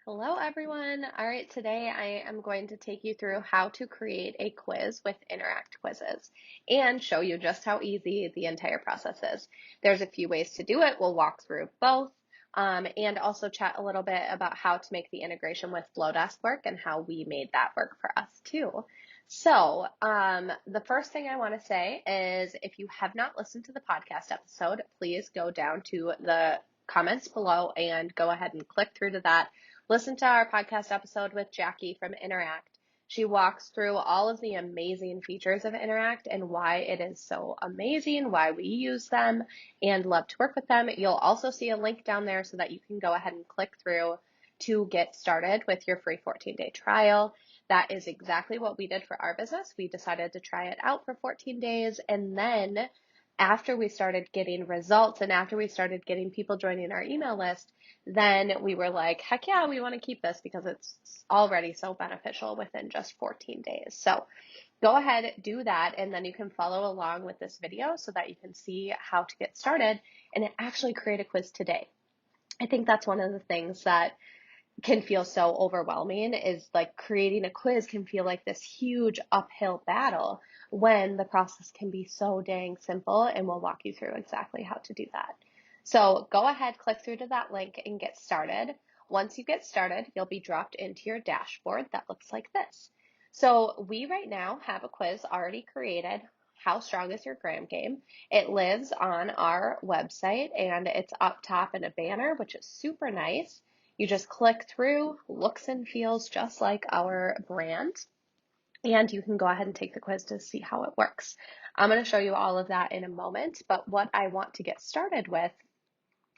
Hello, everyone. All right, today I am going to take you through how to create a quiz with Interact quizzes and show you just how easy the entire process is. There's a few ways to do it. We'll walk through both and also chat a little bit about how to make the integration with Flowdesk work and how we made that work for us too. So, the first thing I want to say is if you have not listened to the podcast episode, please go down to the comments below and go ahead and click through to that. Listen to our podcast episode with Jackie from Interact. She walks through all of the amazing features of Interact and why it is so amazing, why we use them, and love to work with them. You'll also see a link down there so that you can go ahead and click through to get started with your free 14-day trial. That is exactly what we did for our business. We decided to try it out for 14 days, and then after we started getting results and after we started getting people joining our email list, then we were like, heck yeah, we want to keep this because it's already so beneficial within just 14 days. So go ahead, do that, and then you can follow along with this video so that you can see how to get started and actually create a quiz today. I think that's one of the things that can feel so overwhelming is like creating a quiz can feel like this huge uphill battle when the process can be so dang simple, and we'll walk you through exactly how to do that. So go ahead, click through to that link and get started. Once you get started, you'll be dropped into your dashboard that looks like this. So we right now have a quiz already created. How strong is your gram game? It lives on our website and it's up top in a banner, which is super nice. You just click through, looks and feels just like our brand, and you can go ahead and take the quiz to see how it works. I'm going to show you all of that in a moment, but what I want to get started with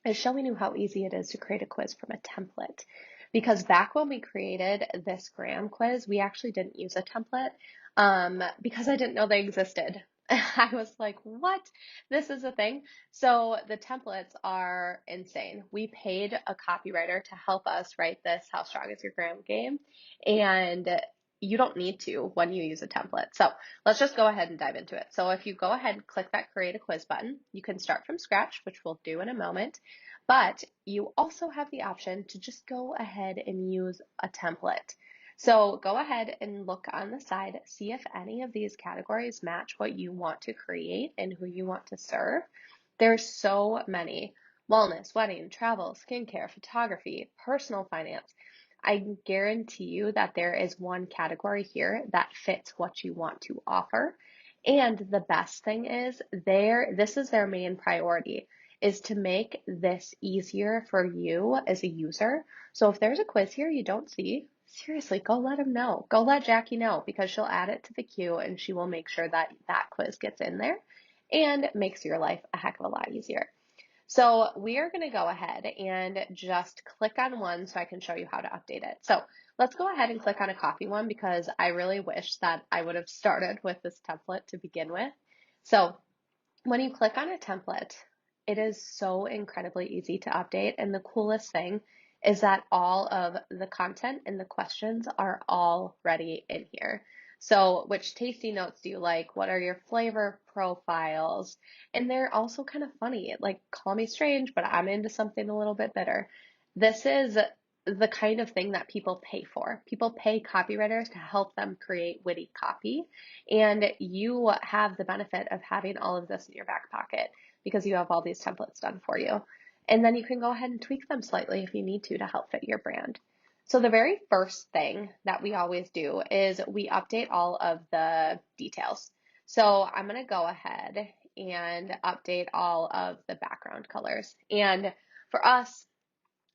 is showing you how easy it is to create a quiz from a template. Because back when we created this gram quiz, we actually didn't use a template because I didn't know they existed. I was like, what? This is a thing? So the templates are insane. We paid a copywriter to help us write this How Strong is Your Gram game, and you don't need to when you use a template. So let's just go ahead and dive into it. So if you go ahead and click that create a quiz button, you can start from scratch, which we'll do in a moment, but you also have the option to just go ahead and use a template. So go ahead and look on the side, see if any of these categories match what you want to create and who you want to serve. There's so many: wellness, wedding, travel, skincare, photography, personal finance. I guarantee you that there is one category here that fits what you want to offer. And the best thing is this is their main priority, is to make this easier for you as a user. So if there's a quiz here you don't see, seriously, go let them know. Go let Jackie know, because she'll add it to the queue and she will make sure that that quiz gets in there and makes your life a heck of a lot easier. So we are going to go ahead and just click on one so I can show you how to update it. So let's go ahead and click on a copy one because I really wish that I would have started with this template to begin with. So when you click on a template, it is so incredibly easy to update. And the coolest thing is that all of the content and the questions are already in here. So which tasty notes do you like? What are your flavor profiles? And they're also kind of funny. Like, call me strange, but I'm into something a little bit bitter. This is the kind of thing that people pay for. People pay copywriters to help them create witty copy, and you have the benefit of having all of this in your back pocket because you have all these templates done for you. And then you can go ahead and tweak them slightly if you need to help fit your brand. So the very first thing that we always do is we update all of the details. So I'm going to go ahead and update all of the background colors. And for us,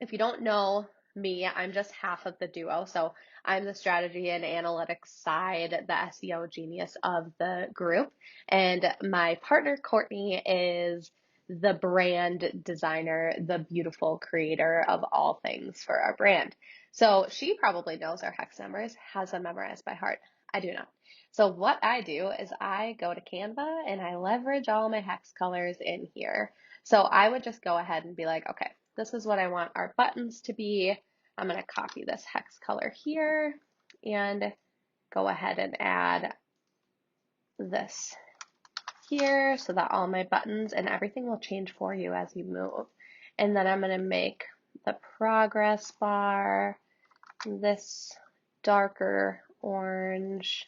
if you don't know me, I'm just half of the duo. So I'm the strategy and analytics side, the SEO genius of the group. And my partner, Courtney, is the brand designer, the beautiful creator of all things for our brand. So she probably knows our hex numbers, has them memorized by heart. I do not. So what I do is I go to Canva and I leverage all my hex colors in here. So I would just go ahead and be like, okay, this is what I want our buttons to be. I'm going to copy this hex color here and go ahead and add this here so that all my buttons and everything will change for you as you move. And then I'm going to make the progress bar this darker orange.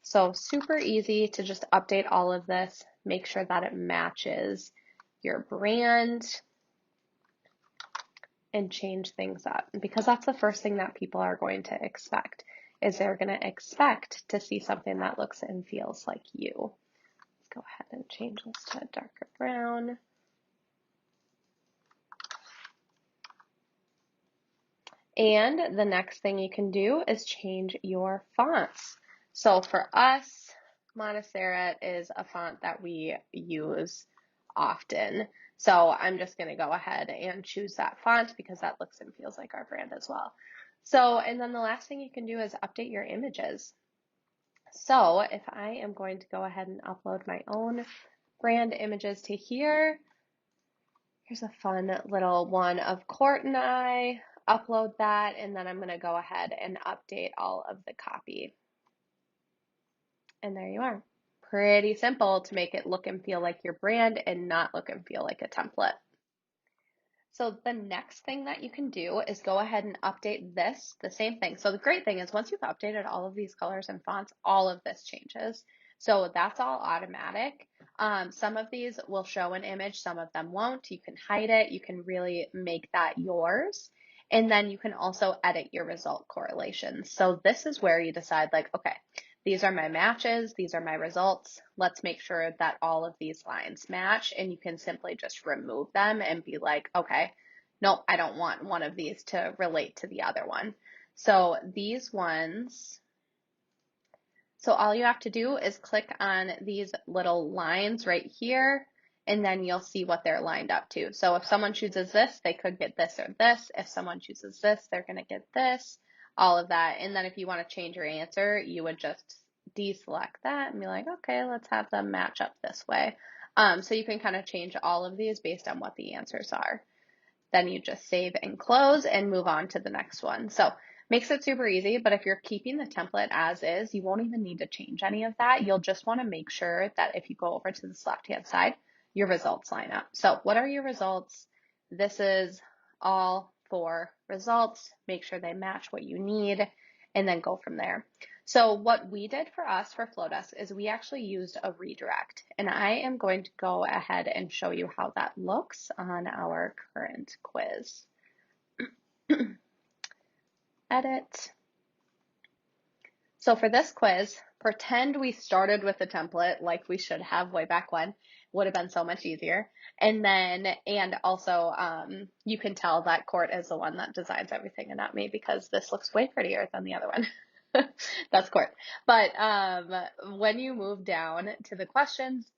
So super easy to just update all of this, make sure that it matches your brand and change things up, because that's the first thing that people are going to expect, is they're going to expect to see something that looks and feels like you. Let's go ahead and change this to a darker brown. And the next thing you can do is change your fonts. So for us, Montserrat is a font that we use often. So I'm just going to go ahead and choose that font because that looks and feels like our brand as well. So, and then the last thing you can do is update your images. So if I am going to go ahead and upload my own brand images to here, here's a fun little one of Court and I. Upload that, and then I'm going to go ahead and update all of the copy. And there you are. Pretty simple to make it look and feel like your brand and not look and feel like a template. So the next thing that you can do is go ahead and update this, the same thing. So the great thing is once you've updated all of these colors and fonts, all of this changes. So that's all automatic. Some of these will show an image, some of them won't. You can hide it. You can really make that yours. And then you can also edit your result correlations. So this is where you decide like, okay, these are my matches, these are my results. Let's make sure that all of these lines match, and you can simply just remove them and be like, okay, nope, I don't want one of these to relate to the other one. So these ones, so all you have to do is click on these little lines right here, and then you'll see what they're lined up to. So if someone chooses this, they could get this or this. If someone chooses this, they're going to get this, all of that. And then if you want to change your answer, you would just deselect that and be like, okay, let's have them match up this way. So you can kind of change all of these based on what the answers are. Then you just save and close and move on to the next one. So makes it super easy, but if you're keeping the template as is, you won't even need to change any of that. You'll just want to make sure that if you go over to this left-hand side, your results line up. So what are your results? This is all for results. Make sure they match what you need, and then go from there. So what we did for us for Flowdesk is we actually used a redirect, and I am going to go ahead and show you how that looks on our current quiz. Edit. So for this quiz, pretend we started with a template like we should have way back when. Would have been so much easier. And then, and also, you can tell that Court is the one that designs everything and not me, because this looks way prettier than the other one. That's Court. But when you move down to the questions,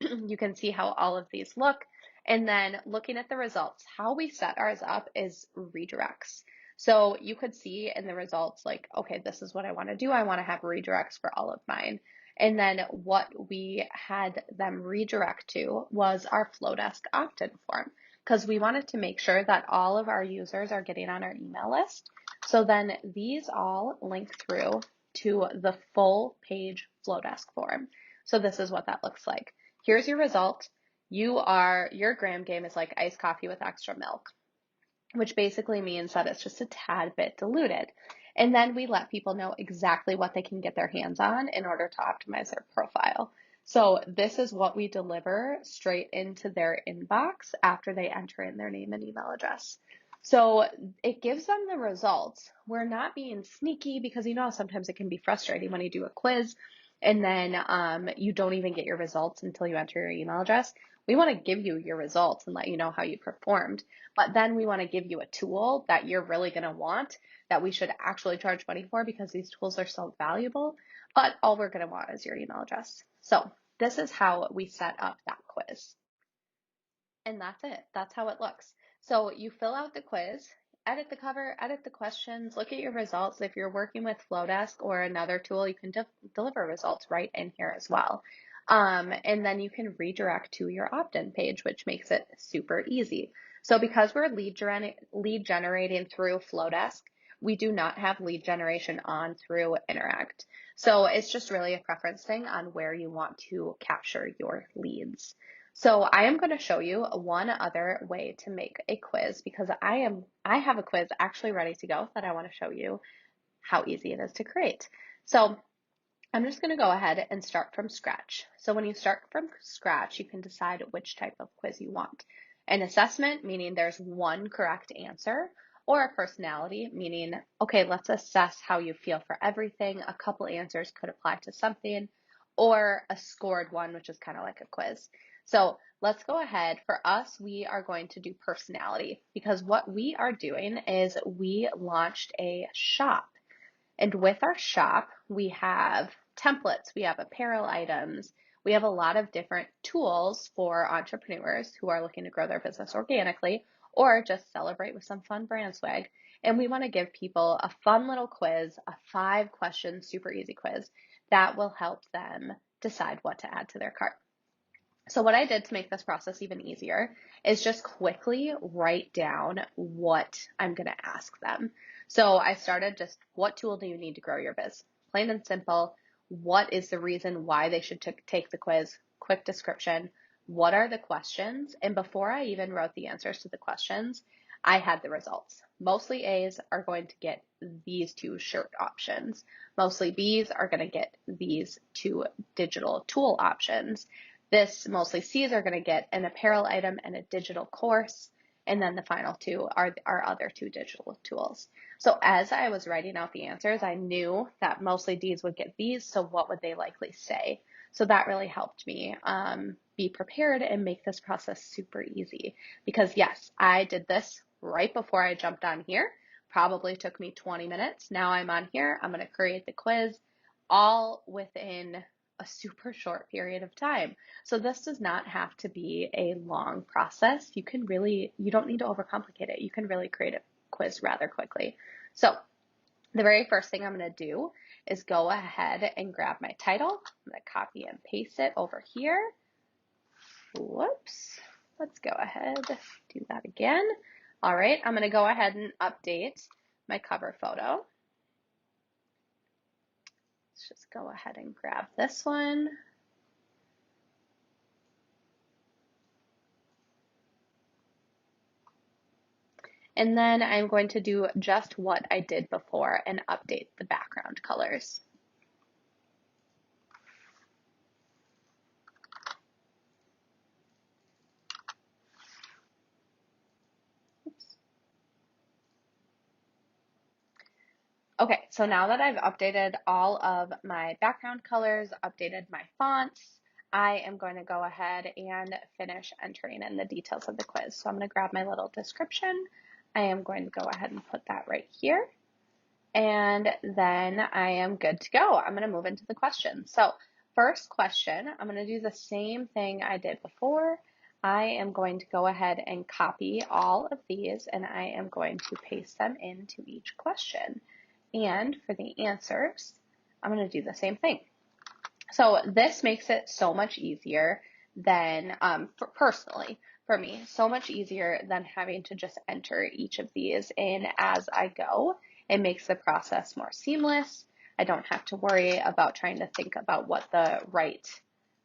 you can see how all of these look. And then looking at the results, how we set ours up is redirects. So you could see in the results, like, okay, this is what I want to do. I want to have redirects for all of mine. And then what we had them redirect to was our Flowdesk opt-in form, because we wanted to make sure that all of our users are getting on our email list. So then these all link through to the full page Flowdesk form. So this is what that looks like. Here's your result. Your gram game is like iced coffee with extra milk, which basically means that it's just a tad bit diluted. And then we let people know exactly what they can get their hands on in order to optimize their profile. So this is what we deliver straight into their inbox after they enter in their name and email address. So it gives them the results. We're not being sneaky, because sometimes it can be frustrating when you do a quiz and then you don't even get your results until you enter your email address. We want to give you your results and let you know how you performed. But then we want to give you a tool that you're really going to want, that we should actually charge money for, because these tools are so valuable. But all we're going to want is your email address. So this is how we set up that quiz. And that's it. That's how it looks. So you fill out the quiz, edit the cover, edit the questions, look at your results. If you're working with Flowdesk or another tool, you can deliver results right in here as well. And then you can redirect to your opt-in page, which makes it super easy. So because we're lead generating through Flowdesk, we do not have lead generation on through Interact. So it's just really a preference thing on where you want to capture your leads. So I am going to show you one other way to make a quiz because I have a quiz actually ready to go that I want to show you how easy it is to create. So I'm just going to go ahead and start from scratch. So when you start from scratch, you can decide which type of quiz you want. An assessment, meaning there's one correct answer, or a personality, meaning, okay, let's assess how you feel for everything. A couple answers could apply to something, or a scored one, which is kind of like a quiz. So let's go ahead. For us, we are going to do personality because what we are doing is we launched a shop. And with our shop, we have templates, we have apparel items, we have a lot of different tools for entrepreneurs who are looking to grow their business organically or just celebrate with some fun brand swag. And we want to give people a fun little quiz, a 5-question super easy quiz that will help them decide what to add to their cart. So what I did to make this process even easier is just quickly write down what I'm going to ask them. So I started just, what tool do you need to grow your biz? Plain and simple. What is the reason why they should take the quiz? Quick description. What are the questions? And before I even wrote the answers to the questions, I had the results. Mostly A's are going to get these 2 shirt options. Mostly B's are going to get these 2 digital tool options. Mostly C's are going to get an apparel item and a digital course, and then the final 2 are our other 2 digital tools. So as I was writing out the answers, I knew that mostly D's would get these, so what would they likely say? So that really helped me be prepared and make this process super easy. Because yes, I did this right before I jumped on here. Probably took me 20 minutes. Now I'm on here. I'm going to create the quiz all within a super short period of time. So this does not have to be a long process. You don't need to overcomplicate it. You can really create a quiz rather quickly. So the very first thing I'm going to do is go ahead and grab my title. I'm going to copy and paste it over here. Whoops. Let's go ahead, do that again. All right, I'm going to go ahead and update my cover photo. Let's just go ahead and grab this one. And then I'm going to do just what I did before and update the background colors. Oops. Okay, so now that I've updated all of my background colors, updated my fonts, I am going to go ahead and finish entering in the details of the quiz. So I'm going to grab my little description. I am going to go ahead and put that right here. And then I am good to go. I'm going to move into the questions. So first question, I'm going to do the same thing I did before. I am going to go ahead and copy all of these and I am going to paste them into each question. And for the answers, I'm going to do the same thing. So this makes it so much easier than, personally, for me, so much easier than having to just enter each of these in as I go. It makes the process more seamless. I don't have to worry about trying to think about what the right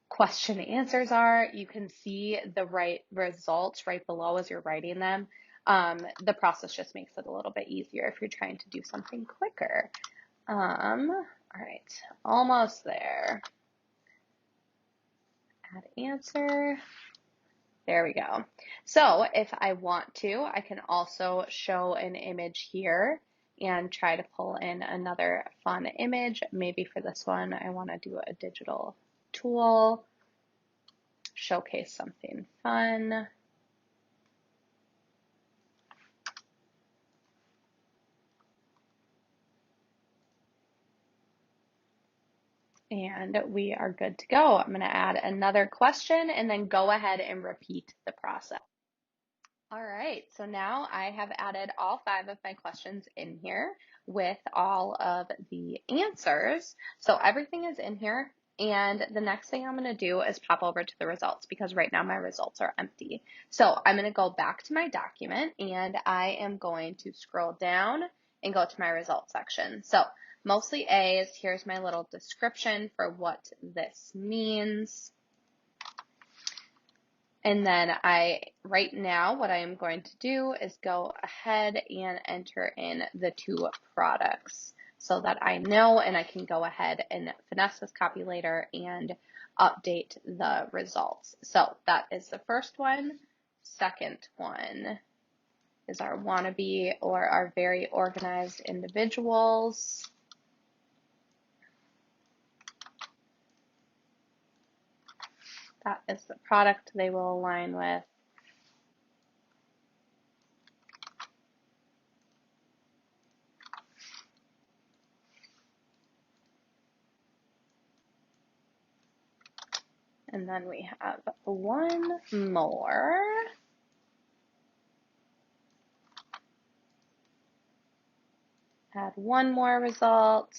question answers are. You can see the right results right below as you're writing them. The process just makes it a little bit easier if you're trying to do something quicker. All right, almost there. Add answer. There we go. So if I want to, I can also show an image here and try to pull in another fun image. Maybe for this one, I want to do a digital tool, showcase something fun. And we are good to go. I'm going to add another question and then go ahead and repeat the process. All right, so now I have added all 5 of my questions in here with all of the answers. So everything is in here. And the next thing I'm going to do is pop over to the results because right now my results are empty. So I'm going to go back to my document and I am going to scroll down and go to my results section. So mostly A's. Here's my little description for what this means. And then right now, what I am going to do is go ahead and enter in the 2 products so that I know, and I can go ahead and finesse this copy later and update the results. So that is the first one. Second one is our wannabe or our very organized individuals. That is the product they will align with. And then we have one more. Add one more result.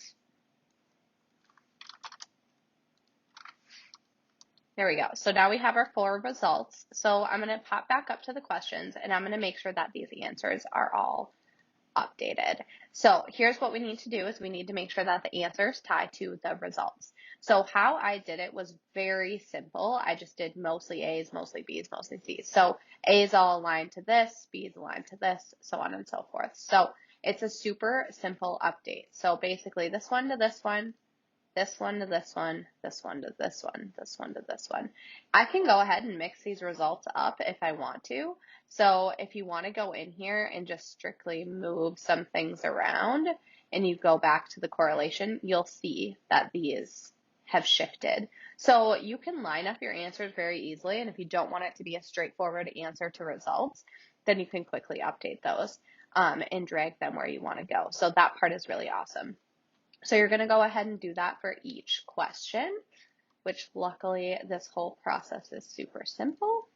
There we go. So now we have our 4 results. So I'm going to pop back up to the questions and I'm going to make sure that these answers are all updated. So here's what we need to do is we need to make sure that the answers tie to the results. So how I did it was very simple. I just did mostly A's, mostly B's, mostly C's. So A's all aligned to this, B's aligned to this, so on and so forth. So it's a super simple update. So basically this one to this one, this one to this one, this one to this one, this one to this one. I can go ahead and mix these results up if I want to. So if you want to go in here and just strictly move some things around and you go back to the correlation, you'll see that these have shifted. So you can line up your answers very easily, and if you don't want it to be a straightforward answer to results, then you can quickly update those and drag them where you want to go. So that part is really awesome. So you're going to go ahead and do that for each question, which luckily this whole process is super simple.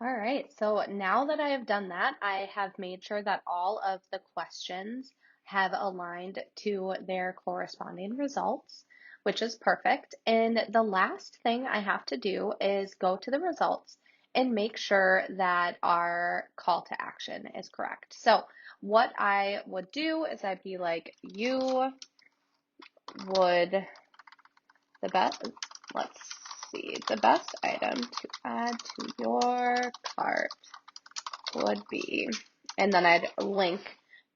All right, so now that I have done that, I have made sure that all of the questions have aligned to their corresponding results, which is perfect. And the last thing I have to do is go to the results and make sure that our call to action is correct. So what I would do is I'd be like, you would the best, let's see, the best item to add to your cart would be, and then I'd link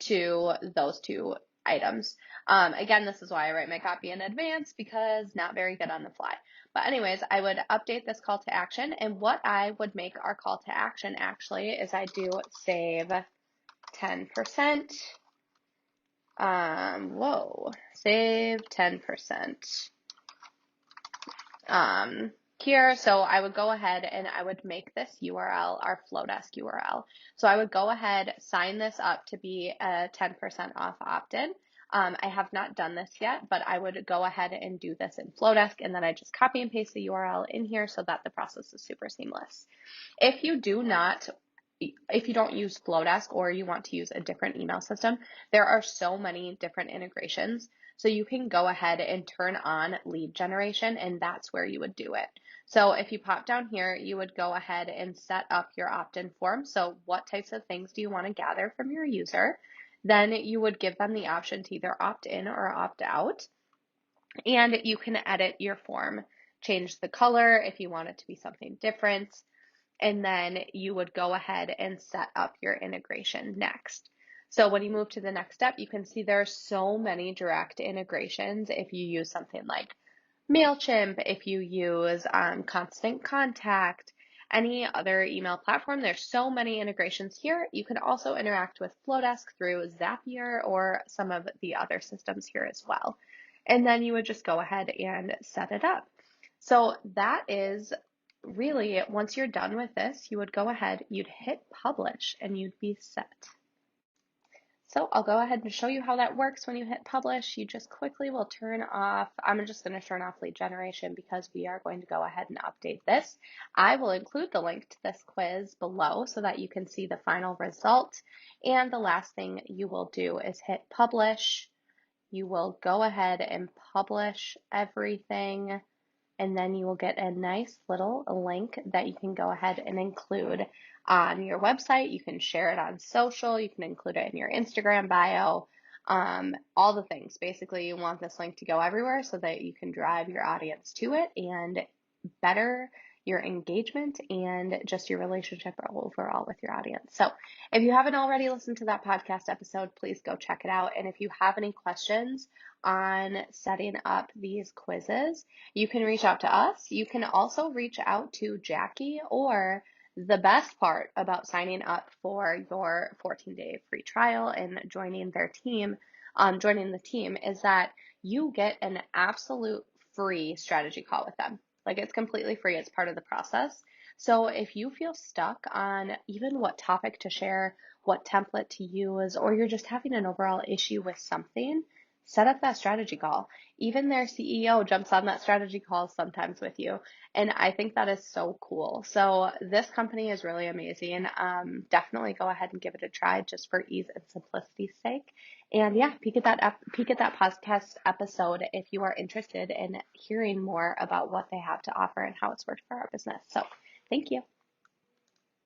to those 2 items. Again, this is why I write my copy in advance, because not very good on the fly. But anyways, I would update this call to action, and what I would make our call to action actually is I do save 10%. Save 10%. Here, so I would go ahead and I would make this URL our Flowdesk URL. So I would go ahead, sign this up to be a 10% off opt-in. I have not done this yet, but I would go ahead and do this in Flowdesk, and then I just copy and paste the URL in here so that the process is super seamless. If you don't use Flowdesk or you want to use a different email system, there are so many different integrations. So you can go ahead and turn on lead generation, and that's where you would do it. So if you pop down here, you would go ahead and set up your opt-in form. So what types of things do you want to gather from your user? Then you would give them the option to either opt in or opt out. And you can edit your form, change the color if you want it to be something different. And then you would go ahead and set up your integration next. So when you move to the next step, you can see there are so many direct integrations. If you use something like MailChimp, if you use Constant Contact, any other email platform, there's so many integrations here. You can also interact with Flowdesk through Zapier or some of the other systems here as well. And then you would just go ahead and set it up. So that is really, once you're done with this, you would go ahead, you'd hit publish, and you'd be set. So I'll go ahead and show you how that works when you hit publish. You just quickly will turn off, I'm just going to turn off lead generation because we are going to go ahead and update this. I will include the link to this quiz below so that you can see the final result. And the last thing you will do is hit publish. You will go ahead and publish everything, and then you will get a nice little link that you can go ahead and include on your website. You can share it on social. You can include it in your Instagram bio, all the things. Basically, you want this link to go everywhere so that you can drive your audience to it and better your engagement and just your relationship overall with your audience. So if you haven't already listened to that podcast episode, please go check it out. And if you have any questions on setting up these quizzes, you can reach out to us. You can also reach out to Jackie, or the best part about signing up for your 14-day free trial and joining their team, joining the team, is that you get an absolute free strategy call with them. Like, it's completely free. It's part of the process. So if you feel stuck on even what topic to share, what template to use, or you're just having an overall issue with something, set up that strategy call. Even their CEO jumps on that strategy call sometimes with you. And I think that is so cool. So this company is really amazing. Definitely go ahead and give it a try just for ease and simplicity's sake. And yeah, peek at that podcast episode if you are interested in hearing more about what they have to offer and how it's worked for our business. So thank you.